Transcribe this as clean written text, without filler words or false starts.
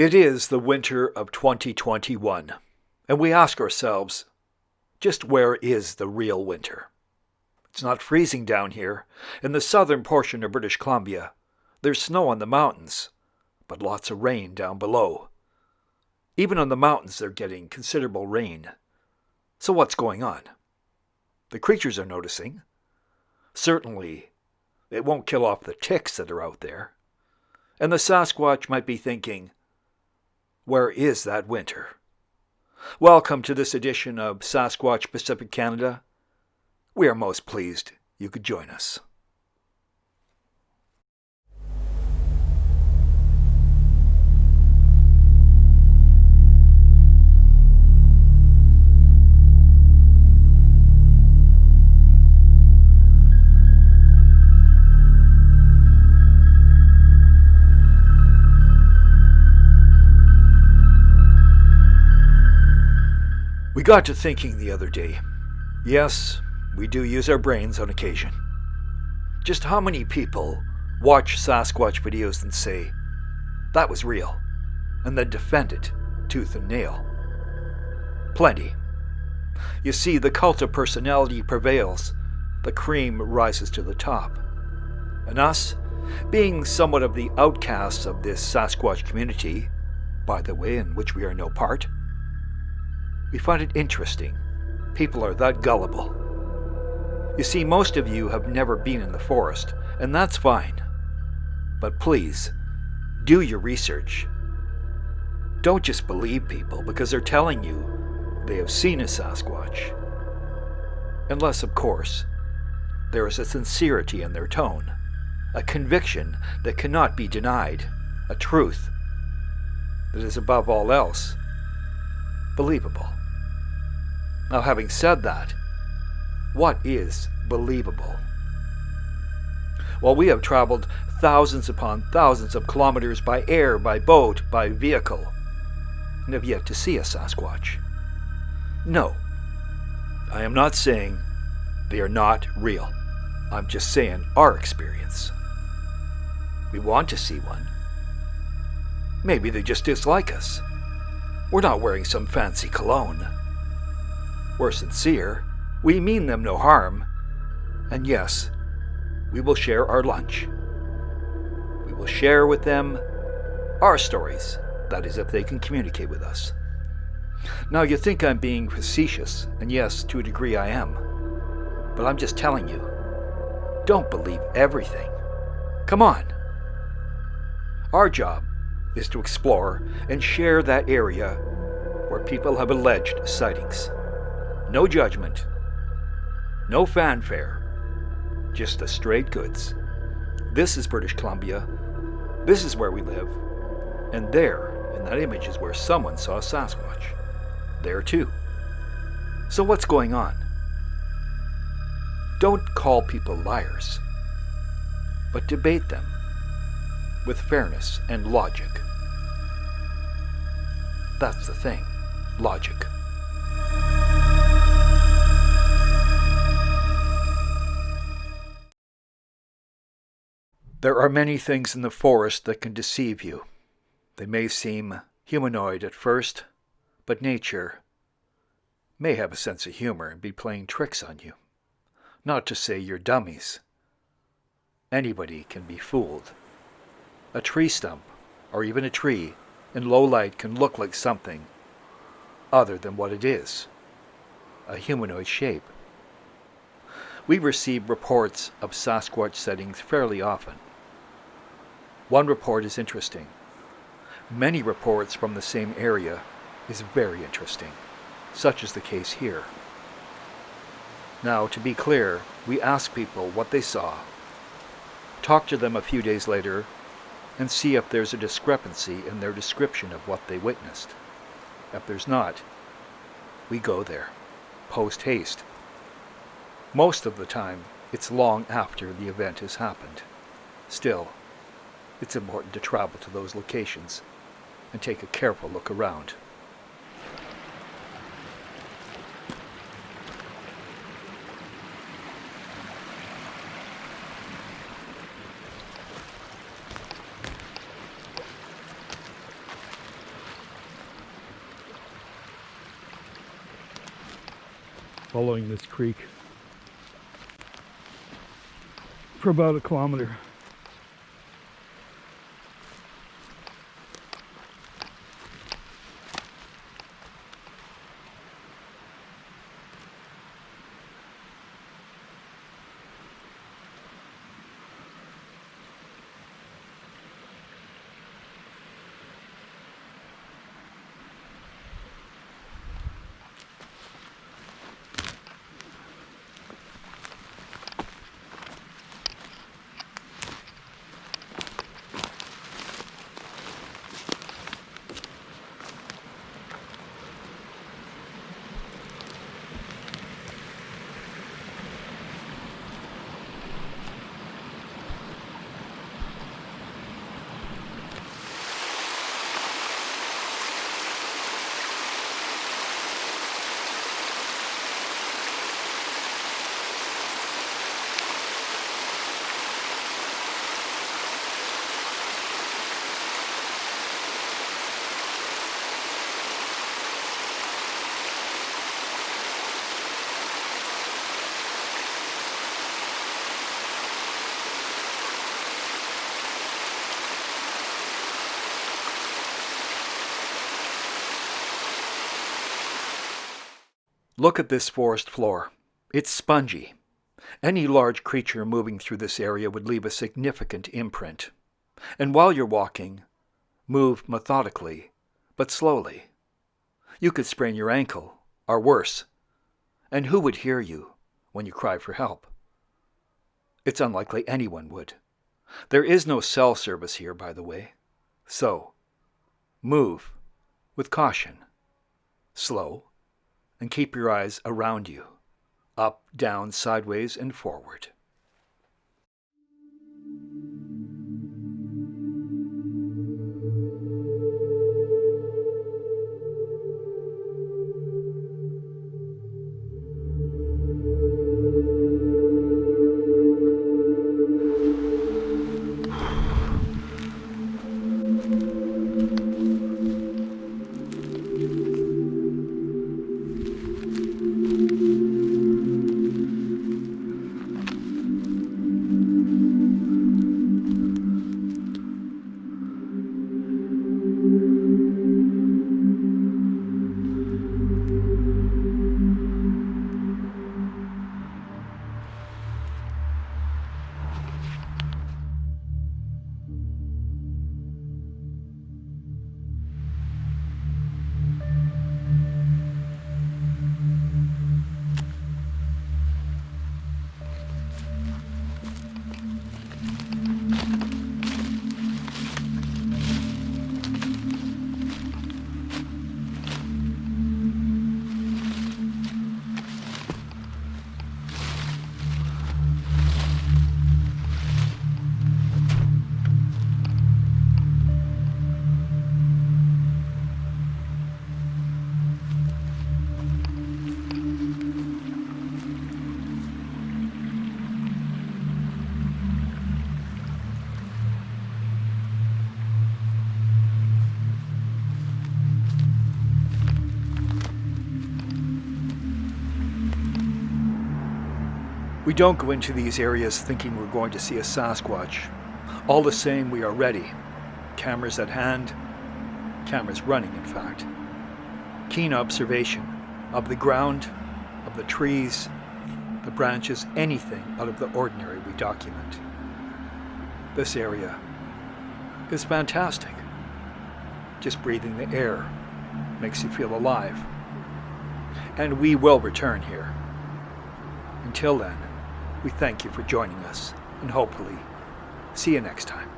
It is the winter of 2021, and we ask ourselves, just where is the real winter? It's not freezing down here. In the southern portion of British Columbia, there's snow on the mountains, but lots of rain down below. Even on the mountains, they're getting considerable rain. So what's going on? The creatures are noticing. Certainly, it won't kill off the ticks that are out there. And the Sasquatch might be thinking, where is that winter? Welcome to this edition of Sasquatch Pacific Canada. We are most pleased you could join us. We got to thinking the other day. Yes, we do use our brains on occasion. Just how many people watch Sasquatch videos and say, that was real, and then defend it tooth and nail? Plenty. You see, the cult of personality prevails. The cream rises to the top. And us, being somewhat of the outcasts of this Sasquatch community, by the way, in which we are no part, we find it interesting. People are that gullible. You see, most of you have never been in the forest, and that's fine. But please, do your research. Don't just believe people because they're telling you they have seen a Sasquatch. Unless, of course, there is a sincerity in their tone, a conviction that cannot be denied, a truth that is above all else believable. Now, having said that, what is believable? Well, we have traveled thousands upon thousands of kilometers by air, by boat, by vehicle, and have yet to see a Sasquatch. No, I am not saying they are not real. I'm just saying our experience. We want to see one. Maybe they just dislike us. We're not wearing some fancy cologne. We're sincere, we mean them no harm, and yes, we will share our lunch. We will share with them our stories, that is, if they can communicate with us. Now, you think I'm being facetious, and yes, to a degree I am, but I'm just telling you, don't believe everything. Come on. Our job is to explore and share that area where people have alleged sightings. No judgment, no fanfare, just the straight goods. This is British Columbia, this is where we live, and there, in that image, is where someone saw a Sasquatch. There too. So what's going on? Don't call people liars, but debate them with fairness and logic. That's the thing, logic. There are many things in the forest that can deceive you. They may seem humanoid at first, but nature may have a sense of humor and be playing tricks on you. Not to say you're dummies. Anybody can be fooled. A tree stump, or even a tree, in low light can look like something other than what it is, a humanoid shape. We receive reports of Sasquatch sightings fairly often. One report is interesting. Many reports from the same area is very interesting, such is the case here. Now, to be clear, we ask people what they saw, talk to them a few days later, and see if there's a discrepancy in their description of what they witnessed. If there's not, we go there, post haste. Most of the time, it's long after the event has happened. Still, it's important to travel to those locations and take a careful look around. following this creek for about a kilometer. Look at this forest floor. It's spongy. Any large creature moving through this area would leave a significant imprint. And while you're walking, move methodically, but slowly. You could sprain your ankle, or worse. And who would hear you when you cry for help? It's unlikely anyone would. There is no cell service here, by the way. So, move with caution, slow, and keep your eyes around you, up, down, sideways, and forward. We don't go into these areas thinking we're going to see a Sasquatch. All the same, we are ready. Cameras at hand. Cameras running, in fact. Keen observation of the ground, of the trees, the branches, anything out of the ordinary we document. This area is fantastic. Just breathing the air makes you feel alive. And we will return here. Until then, we thank you for joining us, and hopefully, see you next time.